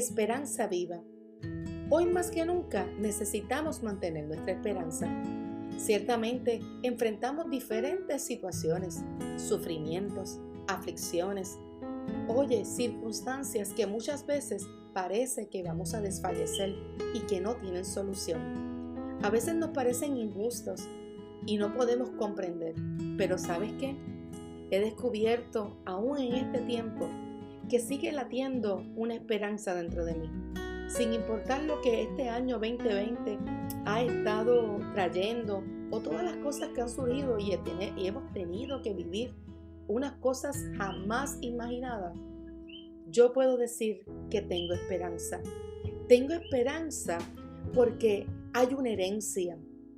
Esperanza viva. Hoy más que nunca necesitamos mantener nuestra esperanza. Ciertamente enfrentamos diferentes situaciones, sufrimientos, aflicciones, circunstancias que muchas veces parece que vamos a desfallecer y que no tienen solución. A veces nos parecen injustos y no podemos comprender, pero ¿sabes qué? He descubierto aún en este tiempo que sigue latiendo una esperanza dentro de mí. Sin importar lo que este año 2020 ha estado trayendo o todas las cosas que han surgido y hemos tenido que vivir unas cosas jamás imaginadas, yo puedo decir que tengo esperanza. Tengo esperanza porque hay una herencia.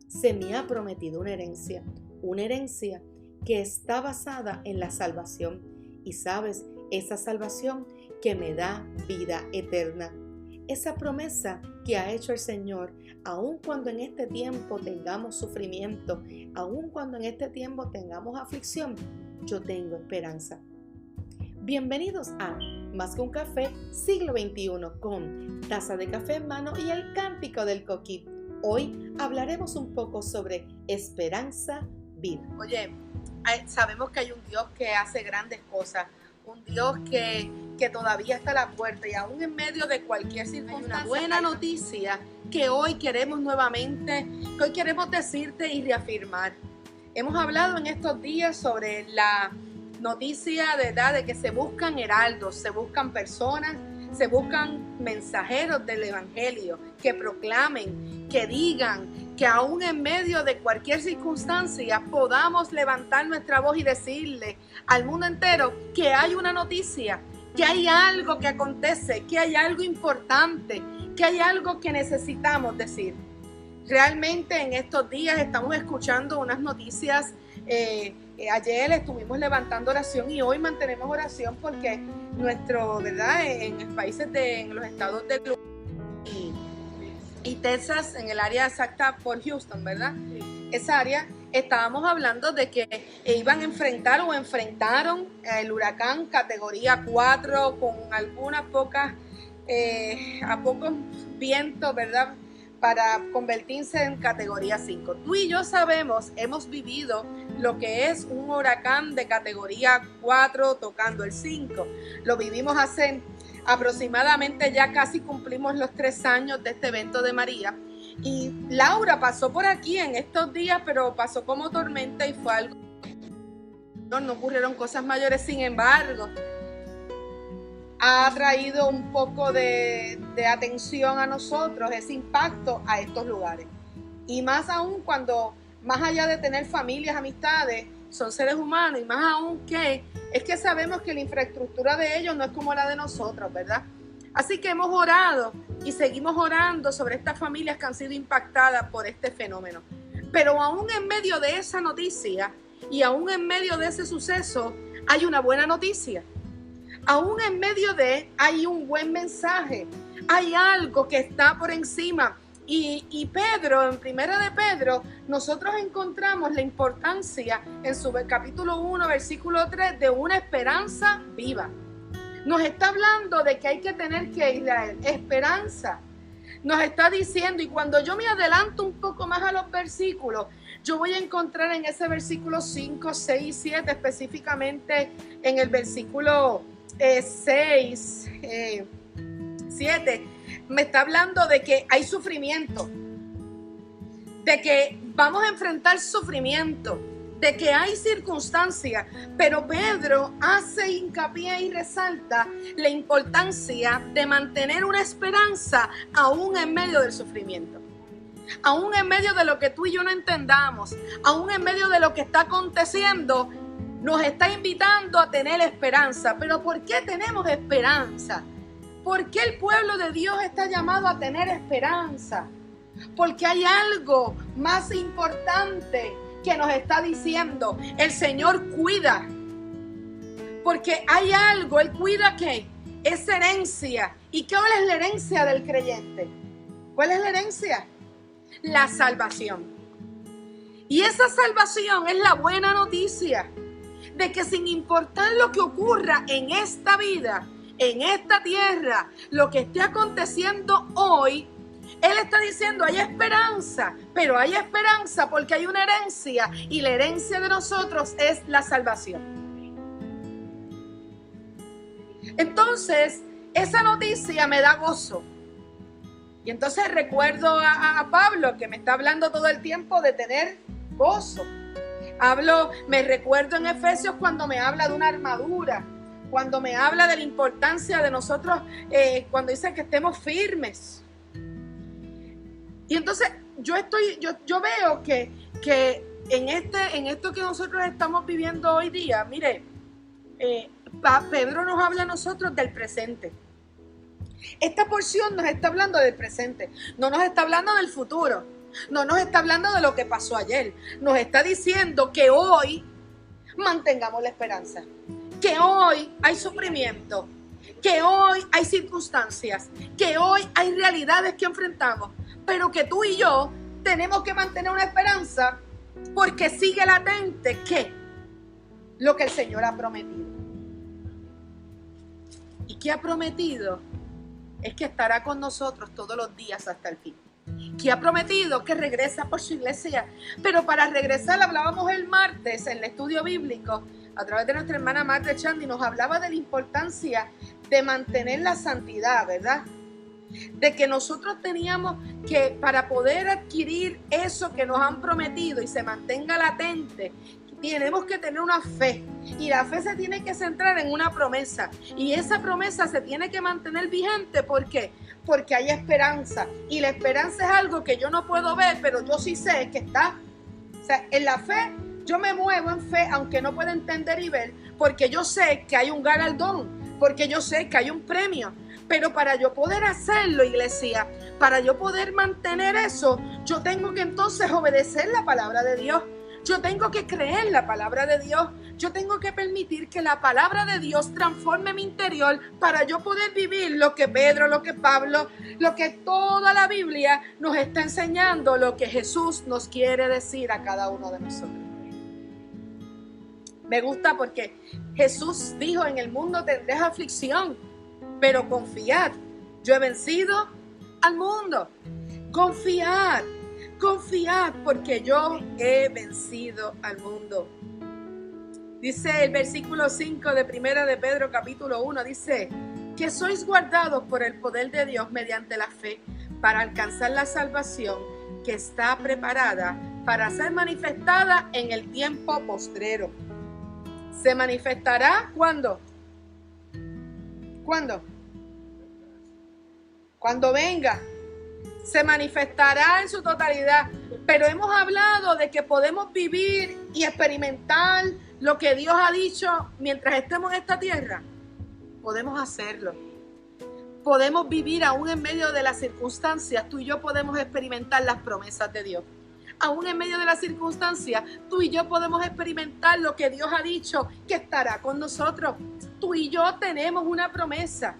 Se me ha prometido una herencia que está basada en la salvación. Y sabes, esa salvación que me da vida eterna. Esa promesa que ha hecho el Señor, aun cuando en este tiempo tengamos sufrimiento, aun cuando en este tiempo tengamos aflicción, yo tengo esperanza. Bienvenidos a Más que un café, siglo XXI, con taza de café en mano y el cántico del coquí. Hoy hablaremos un poco sobre esperanza viva. Oye, sabemos que hay un Dios que hace grandes cosas, un Dios que todavía está a la puerta y aún en medio de cualquier circunstancia. Una buena noticia que hoy queremos nuevamente, que hoy queremos decirte y reafirmar. Hemos hablado en estos días sobre la noticia de que se buscan heraldos, se buscan personas, se buscan mensajeros del evangelio que proclamen, que digan, que aún en medio de cualquier circunstancia podamos levantar nuestra voz y decirle al mundo entero que hay una noticia, que hay algo que acontece, que hay algo importante, que hay algo que necesitamos decir. Realmente en estos días estamos escuchando unas noticias. Ayer estuvimos levantando oración y hoy mantenemos oración porque ¿verdad? En países en los estados de y Texas, en el área exacta por Houston, ¿verdad? Esa área, estábamos hablando de que iban a enfrentar o enfrentaron el huracán categoría 4 con algunas pocos vientos, ¿verdad? Para convertirse en categoría 5. Tú y yo sabemos, hemos vivido lo que es un huracán de categoría 4 tocando el 5. Lo vivimos hace aproximadamente, ya casi cumplimos los 3 años de este evento de María. Y Laura pasó por aquí en estos días, pero pasó como tormenta y fue algo. No ocurrieron cosas mayores, sin embargo, ha traído un poco de atención a nosotros, ese impacto a estos lugares. Y más aún cuando, más allá de tener familias, amistades, son seres humanos, y más aún es que sabemos que la infraestructura de ellos no es como la de nosotros, ¿verdad? Así que hemos orado y seguimos orando sobre estas familias que han sido impactadas por este fenómeno. Pero aún en medio de esa noticia y aún en medio de ese suceso hay una buena noticia. Aún en medio hay un buen mensaje, hay algo que está por encima. Y Pedro, en Primera de Pedro, nosotros encontramos la importancia en su capítulo 1, versículo 3, de una esperanza viva. Nos está hablando de que hay que tener esperanza. Nos está diciendo, y cuando yo me adelanto un poco más a los versículos, yo voy a encontrar en ese versículo 5, 6 y 7, específicamente en el versículo 6, 7, me está hablando de que hay sufrimiento, de que vamos a enfrentar sufrimiento, de que hay circunstancias, pero Pedro hace hincapié y resalta la importancia de mantener una esperanza aún en medio del sufrimiento. Aún en medio de lo que tú y yo no entendamos, aún en medio de lo que está aconteciendo, nos está invitando a tener esperanza. ¿Pero por qué tenemos esperanza? ¿Por qué el pueblo de Dios está llamado a tener esperanza? Porque hay algo más importante que nos está diciendo. El Señor cuida. Porque hay algo, Él cuida que es herencia. ¿Y cuál es la herencia del creyente? ¿Cuál es la herencia? La salvación. Y esa salvación es la buena noticia de que sin importar lo que ocurra en esta vida, en esta tierra, lo que esté aconteciendo hoy, Él está diciendo, hay esperanza, pero hay esperanza porque hay una herencia y la herencia de nosotros es la salvación. Entonces, esa noticia me da gozo. Y entonces recuerdo a Pablo que me está hablando todo el tiempo de tener gozo. Me recuerdo en Efesios cuando me habla de una armadura, cuando me habla de la importancia de nosotros, cuando dice que estemos firmes. Y entonces yo veo que en esto que nosotros estamos viviendo hoy día, mire, Pedro nos habla a nosotros del presente. Esta porción nos está hablando del presente, no nos está hablando del futuro, no nos está hablando de lo que pasó ayer, nos está diciendo que hoy mantengamos la esperanza, que hoy hay sufrimiento, que hoy hay circunstancias, que hoy hay realidades que enfrentamos, pero que tú y yo tenemos que mantener una esperanza porque sigue latente que lo que el Señor ha prometido. ¿Y qué ha prometido? Es que estará con nosotros todos los días hasta el fin. Que ha prometido que regresa por su iglesia. Pero para regresar, hablábamos el martes en el estudio bíblico, a través de nuestra hermana Marta Chandy, nos hablaba de la importancia de mantener la santidad, ¿verdad? De que nosotros teníamos que, para poder adquirir eso que nos han prometido y se mantenga latente, tenemos que tener una fe, y la fe se tiene que centrar en una promesa, y esa promesa se tiene que mantener vigente. ¿Por qué? Porque hay esperanza, y la esperanza es algo que yo no puedo ver, pero yo sí sé que está. O sea, en la fe yo me muevo en fe, aunque no pueda entender y ver, porque yo sé que hay un galardón, porque yo sé que hay un premio. Pero para yo poder hacerlo, iglesia, para yo poder mantener eso, yo tengo que entonces obedecer la palabra de Dios. Yo tengo que creer la palabra de Dios. Yo tengo que permitir que la palabra de Dios transforme mi interior para yo poder vivir lo que Pedro, lo que Pablo, lo que toda la Biblia nos está enseñando, lo que Jesús nos quiere decir a cada uno de nosotros. Me gusta porque Jesús dijo, en el mundo tendréis aflicción, pero confiad, yo he vencido al mundo. Confiad. Confiad porque yo he vencido al mundo. Dice el versículo 5 de Primera de Pedro capítulo 1, dice que sois guardados por el poder de Dios mediante la fe para alcanzar la salvación que está preparada para ser manifestada en el tiempo postrero. ¿Se manifestará cuándo? ¿Cuándo? Cuando venga. Se manifestará en su totalidad, pero hemos hablado de que podemos vivir y experimentar lo que Dios ha dicho mientras estemos en esta tierra. Podemos hacerlo. Podemos vivir aún en medio de las circunstancias. Tú y yo podemos experimentar las promesas de Dios. Aún en medio de las circunstancias, tú y yo podemos experimentar lo que Dios ha dicho que estará con nosotros. Tú y yo tenemos una promesa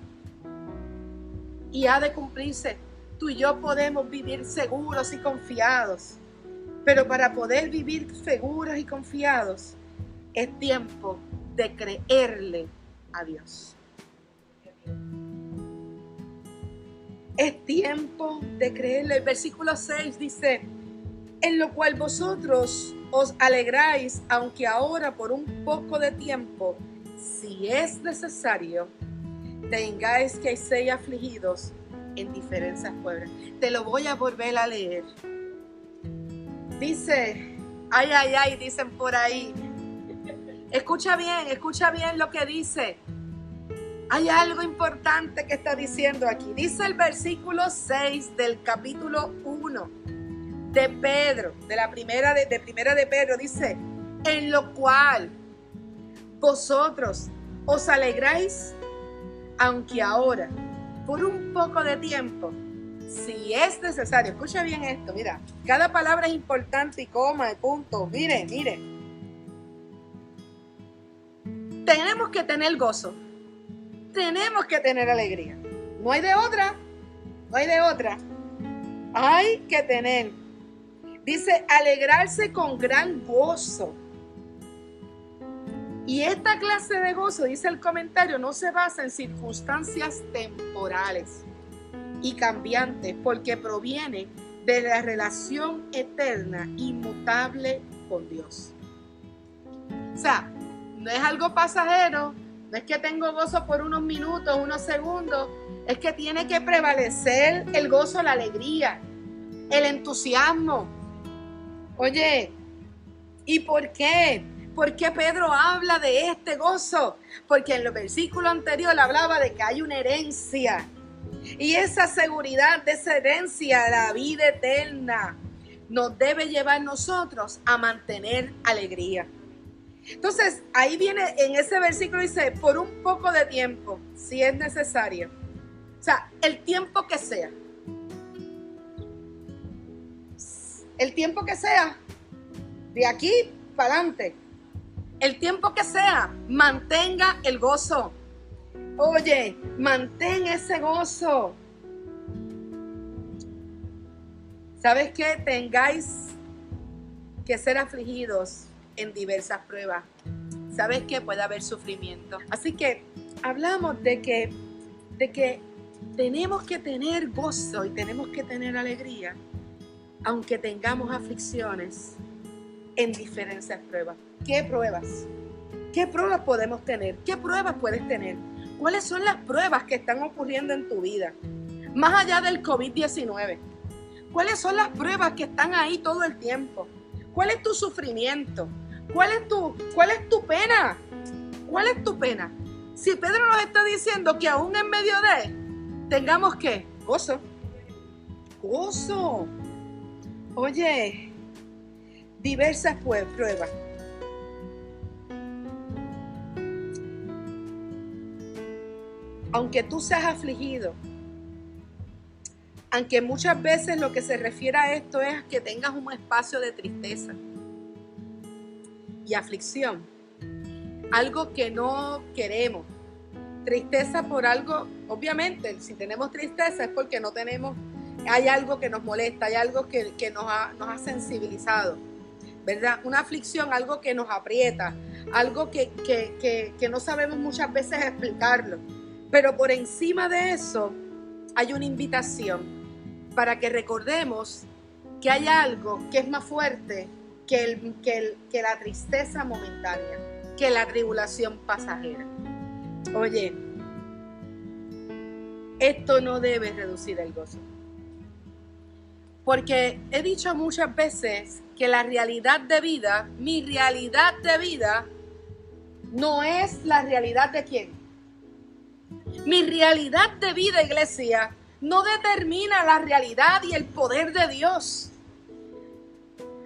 y ha de cumplirse. Tú y yo podemos vivir seguros y confiados, pero para poder vivir seguros y confiados es tiempo de creerle a Dios. Es tiempo de creerle. El versículo 6 dice, en lo cual vosotros os alegráis, aunque ahora por un poco de tiempo, si es necesario, tengáis que ser afligidos en diferentes pruebas. Te lo voy a volver a leer. Dice, ay, dicen por ahí. Escucha bien lo que dice. Hay algo importante que está diciendo aquí. Dice el versículo 6 del capítulo 1 de Pedro, de primera de Pedro, dice, en lo cual vosotros os alegráis, aunque ahora por un poco de tiempo, si es necesario. Escucha bien esto, mira, cada palabra es importante y coma, y punto. Mire. Tenemos que tener gozo, tenemos que tener alegría. No hay de otra. Hay que tener. Dice, alegrarse con gran gozo. Y esta clase de gozo, dice el comentario, no se basa en circunstancias temporales y cambiantes, porque proviene de la relación eterna, inmutable con Dios. O sea, no es algo pasajero, no es que tengo gozo por unos minutos, unos segundos, es que tiene que prevalecer el gozo, la alegría, el entusiasmo. Oye, ¿y por qué? ¿Por qué Pedro habla de este gozo? Porque en los versículos anteriores hablaba de que hay una herencia. Y esa seguridad de esa herencia, la vida eterna, nos debe llevar nosotros a mantener alegría. Entonces, ahí viene, en ese versículo dice, por un poco de tiempo, si es necesario. O sea, el tiempo que sea. El tiempo que sea, de aquí para adelante. El tiempo que sea, mantenga el gozo. Oye, mantén ese gozo. ¿Sabes qué? Tengáis que ser afligidos en diversas pruebas. ¿Sabes qué? Puede haber sufrimiento. Así que hablamos de que tenemos que tener gozo y tenemos que tener alegría, aunque tengamos aflicciones en diferentes pruebas. ¿Qué pruebas? ¿Qué pruebas podemos tener? ¿Qué pruebas puedes tener? ¿Cuáles son las pruebas que están ocurriendo en tu vida? Más allá del COVID-19. ¿Cuáles son las pruebas que están ahí todo el tiempo? ¿Cuál es tu sufrimiento? ¿Cuál es tu pena? ¿Cuál es tu pena? Si Pedro nos está diciendo que aún en medio de, tengamos ¿qué? Gozo. Gozo. Oye, diversas pruebas. Aunque tú seas afligido, aunque muchas veces lo que se refiere a esto es que tengas un espacio de tristeza y aflicción, algo que no queremos, tristeza por algo, obviamente si tenemos tristeza es porque no tenemos, hay algo que nos molesta, hay algo que nos ha sensibilizado, ¿verdad? Una aflicción, algo que nos aprieta, algo que no sabemos muchas veces explicarlo. Pero por encima de eso hay una invitación para que recordemos que hay algo que es más fuerte que la tristeza momentánea, que la tribulación pasajera. Oye, esto no debe reducir el gozo. Porque he dicho muchas veces que la realidad de vida, mi realidad de vida, no es la realidad de quién. Mi realidad de vida, iglesia, no determina la realidad y el poder de Dios.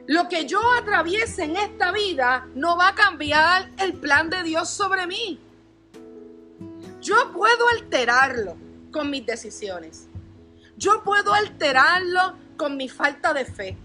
Lo que yo atraviese en esta vida no va a cambiar el plan de Dios sobre mí. Yo puedo alterarlo con mis decisiones. Yo puedo alterarlo con mi falta de fe.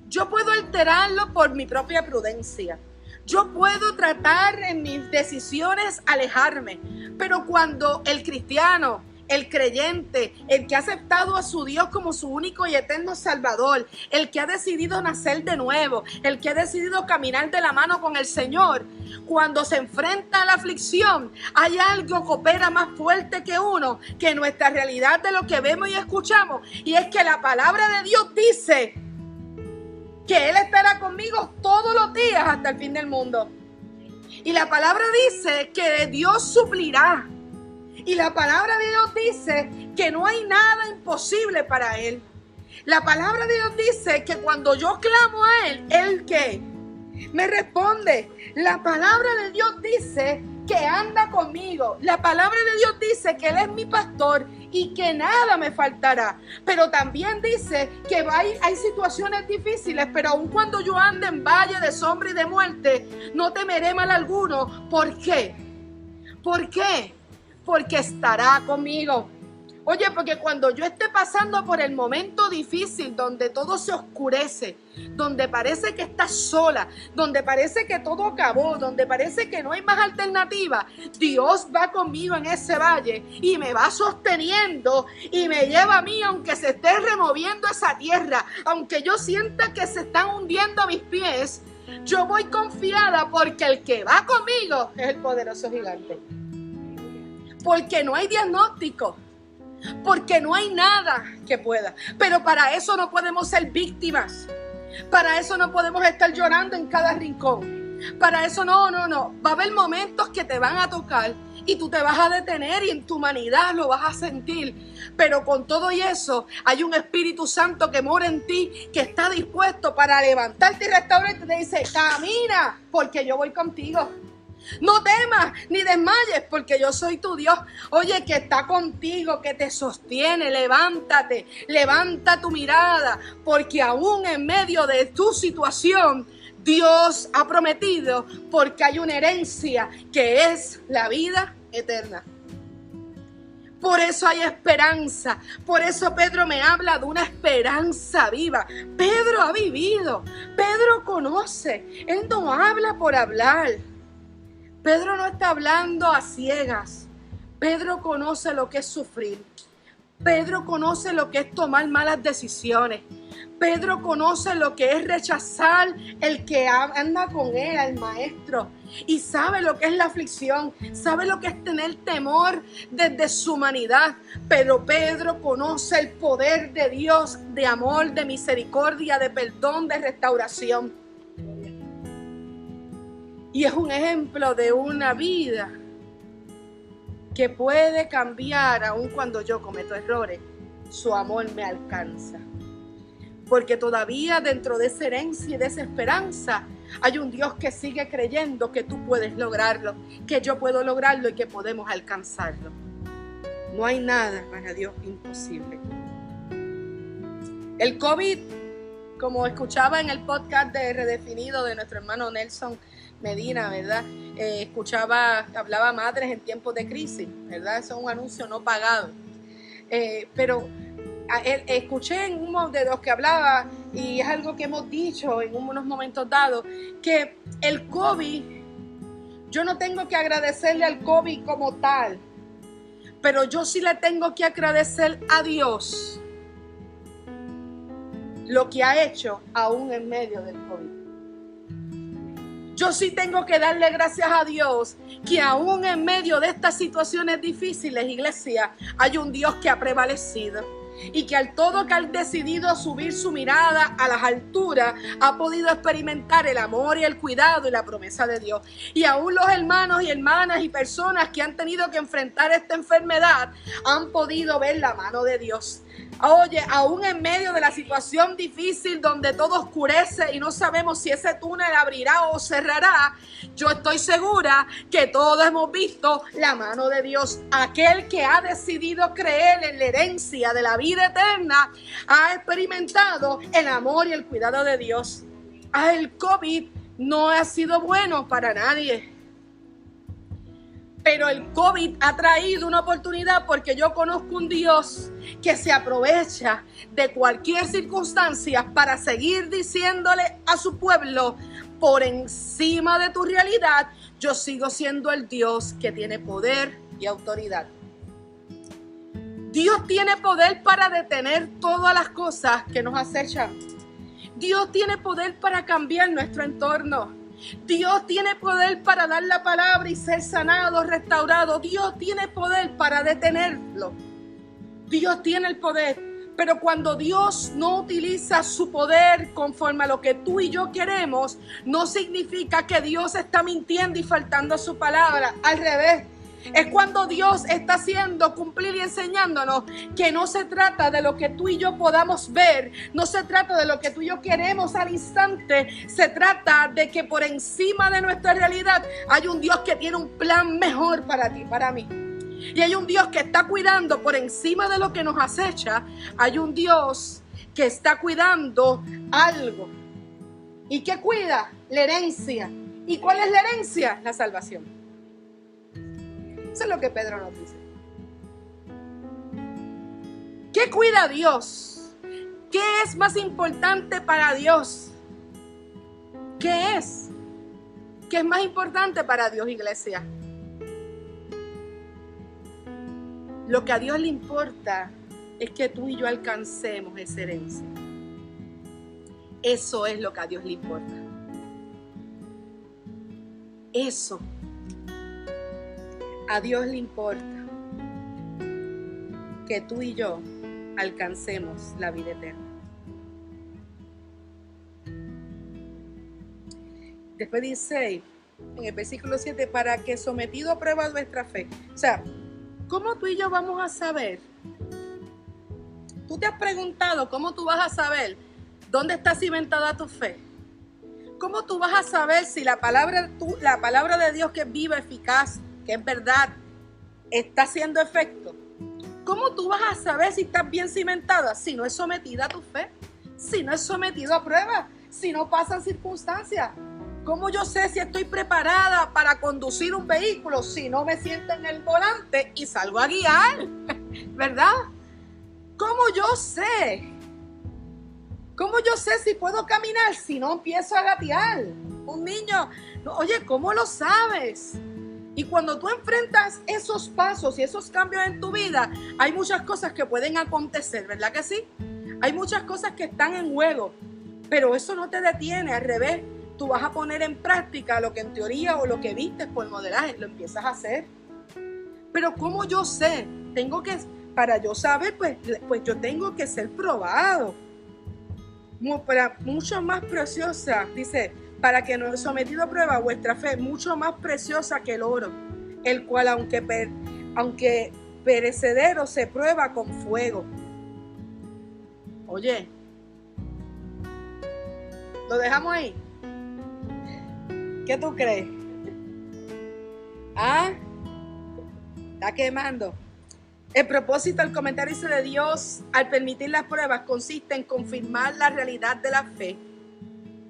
Yo puedo alterarlo por mi propia prudencia. Yo puedo tratar en mis decisiones alejarme, pero cuando el cristiano, el creyente, el que ha aceptado a su Dios como su único y eterno Salvador, el que ha decidido nacer de nuevo, el que ha decidido caminar de la mano con el Señor, cuando se enfrenta a la aflicción, hay algo que opera más fuerte que uno, que nuestra realidad de lo que vemos y escuchamos, y es que la palabra de Dios dice que Él estará conmigo todos los días hasta el fin del mundo. Y la palabra dice que Dios suplirá. Y la palabra de Dios dice que no hay nada imposible para Él. La palabra de Dios dice que cuando yo clamo a Él, ¿Él qué? Me responde. La palabra de Dios dice que anda conmigo. La palabra de Dios dice que Él es mi pastor y que nada me faltará. Pero también dice que hay situaciones difíciles, pero aun cuando yo ande en valle de sombra y de muerte, no temeré mal alguno. ¿Por qué? ¿Por qué? Porque estará conmigo. Oye, porque cuando yo esté pasando por el momento difícil, donde todo se oscurece, donde parece que estás sola, donde parece que todo acabó, donde parece que no hay más alternativa, Dios va conmigo en ese valle y me va sosteniendo y me lleva a mí, aunque se esté removiendo esa tierra, aunque yo sienta que se están hundiendo mis pies, Yo voy confiada porque el que va conmigo es el poderoso gigante. Porque no hay diagnóstico. Porque no hay nada que pueda. Pero para eso no podemos ser víctimas. Para eso no podemos estar llorando en cada rincón. Para eso no. Va a haber momentos que te van a tocar y tú te vas a detener y en tu humanidad lo vas a sentir. Pero con todo y eso, hay un Espíritu Santo que mora en ti, que está dispuesto para levantarte y restaurarte. Te dice, camina, porque yo voy contigo. No temas ni desmayes, porque yo soy tu Dios. Oye, que está contigo, que te sostiene. Levántate, levanta tu mirada, porque aún en medio de tu situación, Dios ha prometido, porque hay una herencia que es la vida eterna. Por eso hay esperanza. Por eso Pedro me habla de una esperanza viva. Pedro ha vivido. Pedro conoce. Él no habla por hablar. Pedro no está hablando a ciegas. Pedro conoce lo que es sufrir. Pedro conoce lo que es tomar malas decisiones. Pedro conoce lo que es rechazar el que anda con él, al maestro. Y sabe lo que es la aflicción. Sabe lo que es tener temor desde su humanidad. Pero Pedro conoce el poder de Dios, de amor, de misericordia, de perdón, de restauración. Y es un ejemplo de una vida que puede cambiar aun cuando yo cometo errores. Su amor me alcanza. Porque todavía dentro de esa herencia y de esa esperanza hay un Dios que sigue creyendo que tú puedes lograrlo, que yo puedo lograrlo y que podemos alcanzarlo. No hay nada para Dios imposible. El COVID, como escuchaba en el podcast de Redefinido de nuestro hermano Nelson Medina, ¿verdad? Hablaba madres en tiempos de crisis, ¿verdad? Eso es un anuncio no pagado. Pero escuché en uno de los que hablaba, y es algo que hemos dicho en unos momentos dados, que el COVID, yo no tengo que agradecerle al COVID como tal, pero yo sí le tengo que agradecer a Dios lo que ha hecho aún en medio del COVID. Yo sí tengo que darle gracias a Dios que aún en medio de estas situaciones difíciles, iglesia, hay un Dios que ha prevalecido. Y que al todo que ha decidido subir su mirada a las alturas, ha podido experimentar el amor y el cuidado y la promesa de Dios. Y aún los hermanos y hermanas y personas que han tenido que enfrentar esta enfermedad han podido ver la mano de Dios. Oye, aún en medio de la situación difícil donde todo oscurece y no sabemos si ese túnel abrirá o cerrará, yo estoy segura que todos hemos visto la mano de Dios. Aquel que ha decidido creer en la herencia de la vida eterna ha experimentado el amor y el cuidado de Dios. El COVID no ha sido bueno para nadie. Pero el COVID ha traído una oportunidad, porque yo conozco un Dios que se aprovecha de cualquier circunstancia para seguir diciéndole a su pueblo: por encima de tu realidad, yo sigo siendo el Dios que tiene poder y autoridad. Dios tiene poder para detener todas las cosas que nos acechan. Dios tiene poder para cambiar nuestro entorno. Dios tiene poder para dar la palabra y ser sanado, restaurado. Dios tiene poder para detenerlo. Dios tiene el poder. Pero cuando Dios no utiliza su poder conforme a lo que tú y yo queremos, no significa que Dios está mintiendo y faltando a su palabra. Al revés. Es cuando Dios está haciendo cumplir y enseñándonos que no se trata de lo que tú y yo podamos ver, no se trata de lo que tú y yo queremos al instante, se trata de que por encima de nuestra realidad hay un Dios que tiene un plan mejor para ti, para mí. Y hay un Dios que está cuidando por encima de lo que nos acecha, hay un Dios que está cuidando algo. ¿Y qué cuida? La herencia. ¿Y cuál es la herencia? La salvación. Eso es lo que Pedro nos dice. ¿Qué cuida Dios? ¿Qué es más importante para Dios? ¿Qué es? ¿Qué es más importante para Dios, iglesia? Lo que a Dios le importa es que tú y yo alcancemos esa herencia. Eso es lo que a Dios le importa. Eso a Dios le importa, que tú y yo alcancemos la vida eterna. Después dice en el versículo 7, para que sometido a prueba nuestra fe. O sea, ¿cómo tú y yo vamos a saber? ¿Tú te has preguntado cómo tú vas a saber dónde está cimentada tu fe? ¿Cómo tú vas a saber si la palabra de Dios, que es viva, eficaz, que es verdad, está haciendo efecto? ¿Cómo tú vas a saber si estás bien cimentada? Si no es sometida a tu fe, si no es sometido a prueba, si no pasan circunstancias. ¿Cómo yo sé si estoy preparada para conducir un vehículo si no me siento en el volante y salgo a guiar? ¿Verdad? ¿Cómo yo sé? ¿Cómo yo sé si puedo caminar si no empiezo a gatear? Un niño, oye, ¿cómo lo sabes? Y cuando tú enfrentas esos pasos y esos cambios en tu vida, hay muchas cosas que pueden acontecer, ¿verdad que sí? Hay muchas cosas que están en juego, pero eso no te detiene, al revés. Tú vas a poner en práctica lo que en teoría o lo que viste por modelaje, lo empiezas a hacer. Pero ¿cómo yo sé? Para yo saber, pues yo tengo que ser probado. Mucho más preciosa, dice, para que no sometido a prueba vuestra fe, mucho más preciosa que el oro, el cual aunque perecedero se prueba con fuego. Oye, ¿lo dejamos ahí? ¿Qué tú crees? ¿Ah? Está quemando. El propósito del comentario de Dios al permitir las pruebas consiste en confirmar la realidad de la fe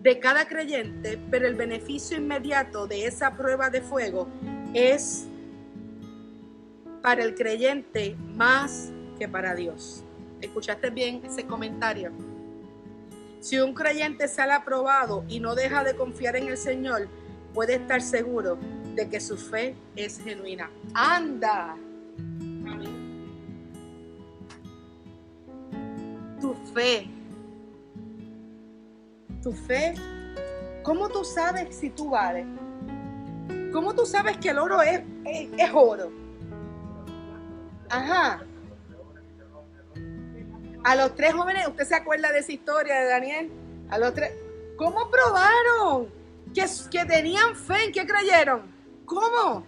de cada creyente, pero el beneficio inmediato de esa prueba de fuego es para el creyente más que para Dios. ¿Escuchaste bien ese comentario? Si un creyente sale aprobado y no deja de confiar en el Señor, puede estar seguro de que su fe es genuina. ¡Anda! Tu fe, ¿cómo tú sabes si tú vales? ¿Cómo tú sabes que el oro es oro? Ajá. A los 3 jóvenes, ¿usted se acuerda de esa historia de Daniel? A los 3, ¿cómo probaron que tenían fe? ¿En qué creyeron? ¿Cómo?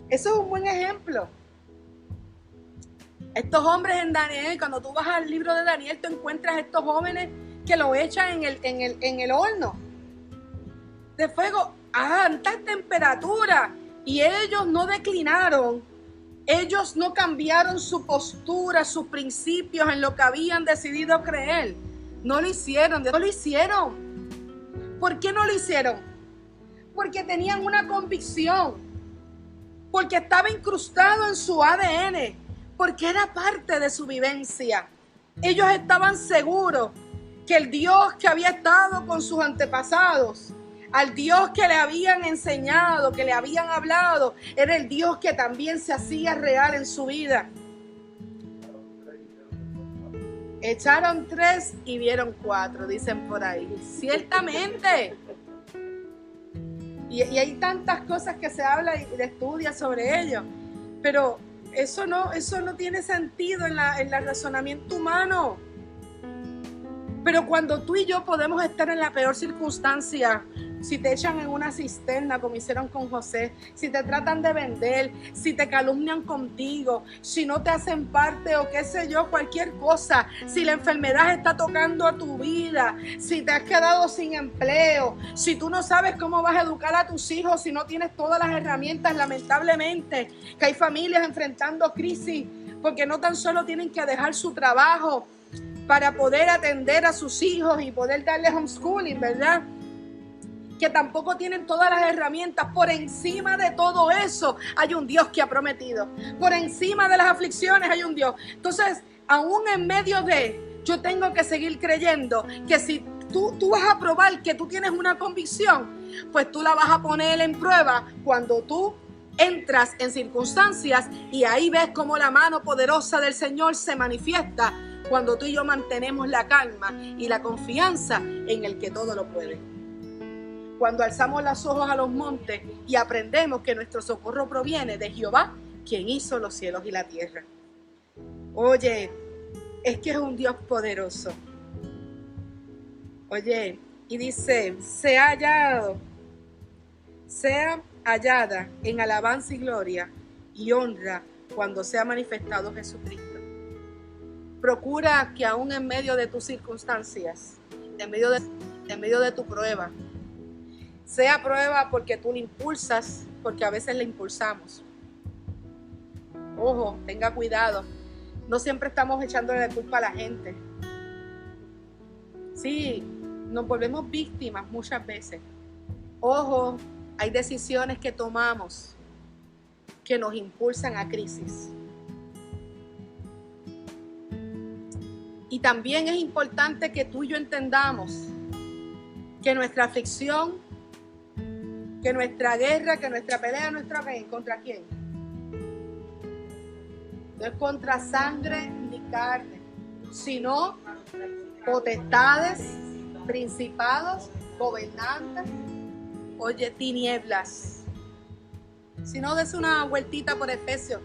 Eso es un buen ejemplo. Estos hombres en Daniel, cuando tú vas al libro de Daniel, tú encuentras estos jóvenes que lo echan en el horno de fuego a alta temperatura, y ellos no declinaron, ellos no cambiaron su postura, sus principios en lo que habían decidido creer. No lo hicieron. ¿Por qué no lo hicieron? Porque tenían una convicción, porque estaba incrustado en su ADN, porque era parte de su vivencia. Ellos estaban seguros que el Dios que había estado con sus antepasados, al Dios que le habían enseñado, que le habían hablado, era el Dios que también se hacía real en su vida. Echaron 3 y vieron 4, dicen por ahí. Ciertamente. Y hay tantas cosas que se habla y estudia sobre ello, pero eso no tiene sentido en el razonamiento humano. Pero cuando tú y yo podemos estar en la peor circunstancia, si te echan en una cisterna como hicieron con José, si te tratan de vender, si te calumnian contigo, si no te hacen parte o qué sé yo, cualquier cosa, si la enfermedad está tocando a tu vida, si te has quedado sin empleo, si tú no sabes cómo vas a educar a tus hijos, si no tienes todas las herramientas, lamentablemente, que hay familias enfrentando crisis porque no tan solo tienen que dejar su trabajo para poder atender a sus hijos y poder darles homeschooling, ¿verdad? Que tampoco tienen todas las herramientas. Por encima de todo eso hay un Dios que ha prometido. Por encima de las aflicciones hay un Dios. Entonces, aún en medio de, yo tengo que seguir creyendo que si tú vas a probar que tú tienes una convicción, pues tú la vas a poner en prueba cuando tú entras en circunstancias, y ahí ves cómo la mano poderosa del Señor se manifiesta cuando tú y yo mantenemos la calma y la confianza en el que todo lo puede. cuando alzamos los ojos a los montes y aprendemos que nuestro socorro proviene de Jehová, quien hizo los cielos y la tierra. Oye, es que es un Dios poderoso. Oye, y dice, sea hallada en alabanza y gloria y honra cuando sea manifestado Jesucristo. Procura que aún en medio de tus circunstancias, en medio de tu prueba, sea prueba porque tú la impulsas, porque a veces la impulsamos. Ojo, tenga cuidado. No siempre estamos echándole la culpa a la gente. Sí, nos volvemos víctimas muchas veces. Ojo, hay decisiones que tomamos que nos impulsan a crisis. Y también es importante que tú y yo entendamos que nuestra aflicción, que nuestra guerra, que nuestra pelea, ¿contra quién? No es contra sangre ni carne, sino potestades, principados, gobernantes, oye, tinieblas. Si no, des una vueltita por Efesios.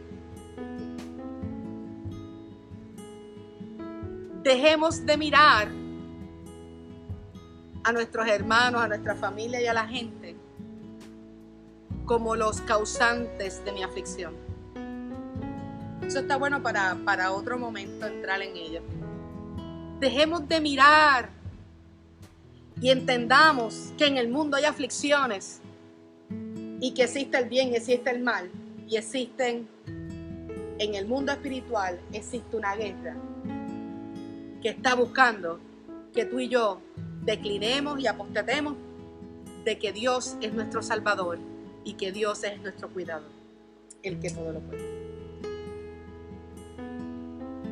Dejemos de mirar a nuestros hermanos, a nuestra familia y a la gente como los causantes de mi aflicción. Eso está bueno para otro momento entrar en ello. Dejemos de mirar y entendamos que en el mundo hay aflicciones y que existe el bien y existe el mal y existen en el mundo espiritual, existe una guerra que está buscando que tú y yo declinemos y apostatemos de que Dios es nuestro Salvador y que Dios es nuestro cuidador, el que todo lo puede.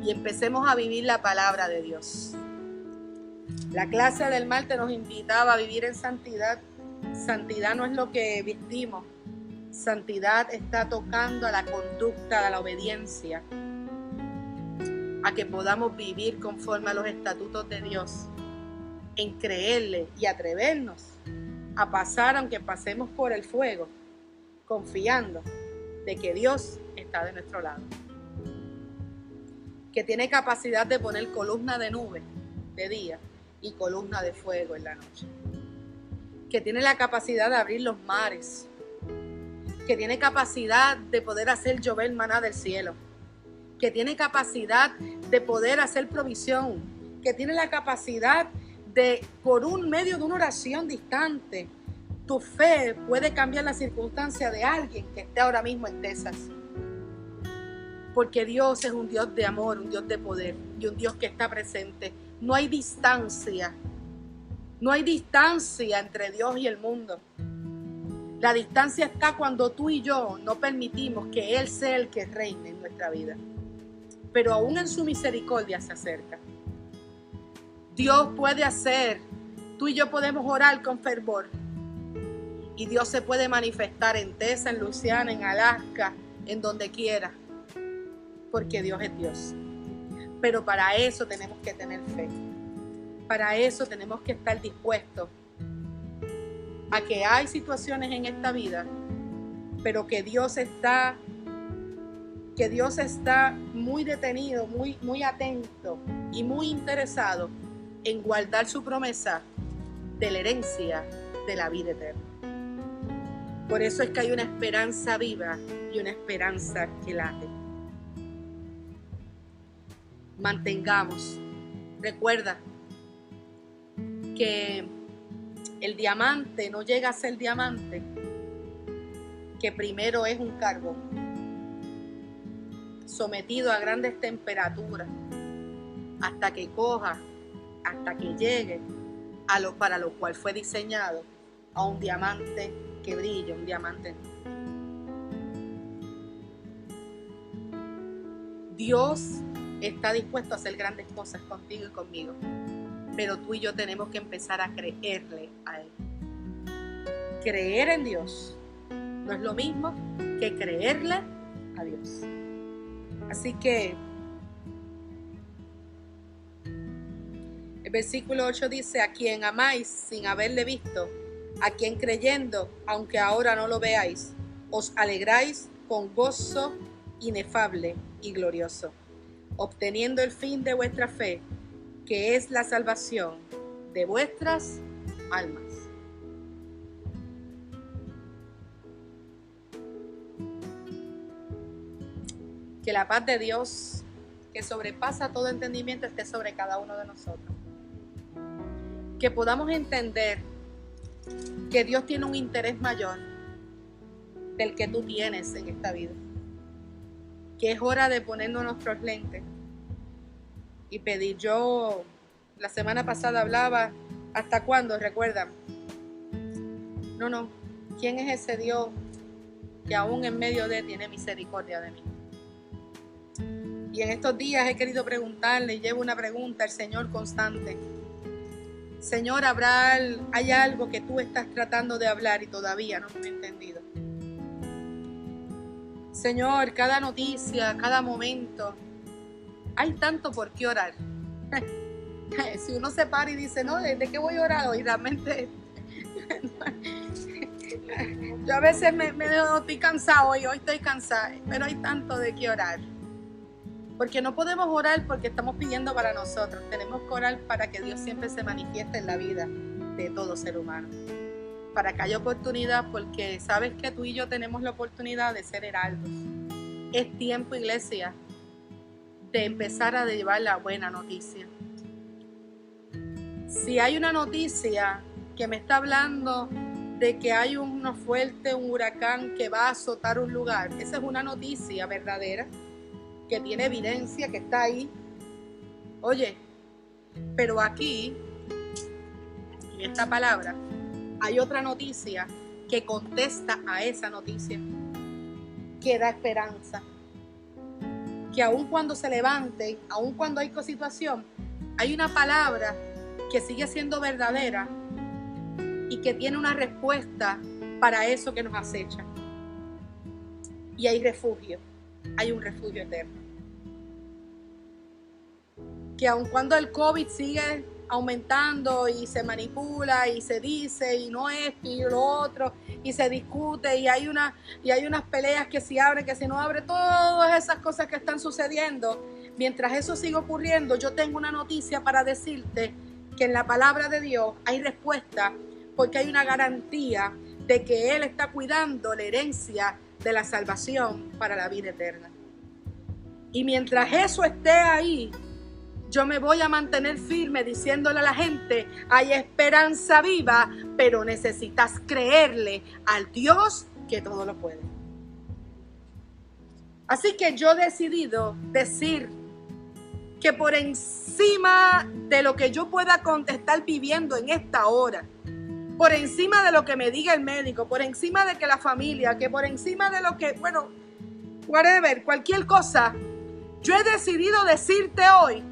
Y empecemos a vivir la palabra de Dios. La clase del martes nos invitaba a vivir en santidad. Santidad no es lo que vestimos. Santidad está tocando a la conducta, a la obediencia, a que podamos vivir conforme a los estatutos de Dios, en creerle y atrevernos a pasar, aunque pasemos por el fuego, confiando de que Dios está de nuestro lado, que tiene capacidad de poner columna de nube de día y columna de fuego en la noche, que tiene la capacidad de abrir los mares, que tiene capacidad de poder hacer llover maná del cielo, que tiene capacidad de poder hacer provisión, que tiene la capacidad de, por un medio de una oración distante, tu fe puede cambiar la circunstancia de alguien que esté ahora mismo en Texas. Porque Dios es un Dios de amor, un Dios de poder y un Dios que está presente. No hay distancia. No hay distancia entre Dios y el mundo. La distancia está cuando tú y yo no permitimos que Él sea el que reine en nuestra vida. Pero aún en su misericordia se acerca. Dios puede hacer, tú y yo podemos orar con fervor. Y Dios se puede manifestar en Texas, en Luisiana, en Alaska, en donde quiera. Porque Dios es Dios. Pero para eso tenemos que tener fe. Para eso tenemos que estar dispuestos a que hay situaciones en esta vida, pero que Dios está muy detenido, muy atento y muy interesado en guardar su promesa de la herencia de la vida eterna. Por eso es que hay una esperanza viva y una esperanza que late. Mantengamos. Recuerda que el diamante no llega a ser diamante, que primero es un carbón sometido a grandes temperaturas hasta que coja, hasta que llegue para lo cual fue diseñado, a un diamante que brilla, un diamante. Dios está dispuesto a hacer grandes cosas contigo y conmigo, pero tú y yo tenemos que empezar a creerle a Él. Creer en Dios no es lo mismo que creerle a Dios. Así que el versículo 8 dice: a quien amáis sin haberle visto, a quien creyendo, aunque ahora no lo veáis, os alegráis con gozo inefable y glorioso, obteniendo el fin de vuestra fe, que es la salvación de vuestras almas. Que la paz de Dios, que sobrepasa todo entendimiento, esté sobre cada uno de nosotros. Que podamos entender que Dios tiene un interés mayor del que tú tienes en esta vida. Que es hora de ponernos nuestros lentes y pedir. Yo la semana pasada hablaba, ¿hasta cuándo? ¿Recuerdan? No, ¿quién es ese Dios que aún en medio de tiene misericordia de mí? Y en estos días he querido preguntarle, y llevo una pregunta al Señor constante. Señor, ¿hay algo que tú estás tratando de hablar y todavía no me he entendido? Señor, cada noticia, cada momento, hay tanto por qué orar. Si uno se para y dice, no, ¿de qué voy a orar hoy? Realmente, yo a veces me estoy cansado hoy estoy cansada, pero hay tanto de qué orar. Porque no podemos orar porque estamos pidiendo para nosotros. Tenemos que orar para que Dios siempre se manifieste en la vida de todo ser humano. Para que haya oportunidad, porque sabes que tú y yo tenemos la oportunidad de ser heraldos. Es tiempo, iglesia, de empezar a llevar la buena noticia. Si hay una noticia que me está hablando de que hay un huracán que va a azotar un lugar, esa es una noticia verdadera, que tiene evidencia, que está ahí. Oye, pero aquí, en esta palabra, hay otra noticia que contesta a esa noticia, que da esperanza. Que aun cuando se levante, aun cuando hay situación, hay una palabra que sigue siendo verdadera y que tiene una respuesta para eso que nos acecha. Y hay refugio, hay un refugio eterno. Que aun cuando el COVID sigue aumentando y se manipula y se dice y no esto y lo otro y se discute y hay unas peleas que si abre, que si no abre, todas esas cosas que están sucediendo, mientras eso sigue ocurriendo, yo tengo una noticia para decirte que en la palabra de Dios hay respuesta, porque hay una garantía de que Él está cuidando la herencia de la salvación para la vida eterna. Y mientras eso esté ahí, yo me voy a mantener firme diciéndole a la gente, hay esperanza viva, pero necesitas creerle al Dios que todo lo puede. Así que yo he decidido decir que por encima de lo que yo pueda estar viviendo en esta hora, por encima de lo que me diga el médico, por encima de que la familia, que por encima de lo que, whatever, cualquier cosa, yo he decidido decirte hoy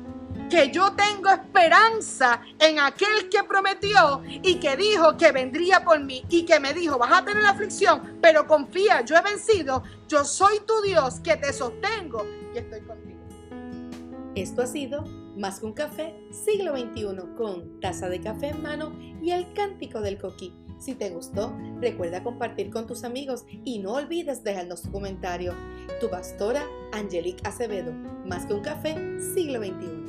que yo tengo esperanza en aquel que prometió y que dijo que vendría por mí y que me dijo, vas a tener aflicción, pero confía, yo he vencido, yo soy tu Dios que te sostengo y estoy contigo. Esto ha sido Más que un café, siglo XXI, con taza de café en mano y el cántico del coquí. Si te gustó, recuerda compartir con tus amigos y no olvides dejarnos tu comentario. Tu pastora, Angelique Acevedo. Más que un café, siglo XXI.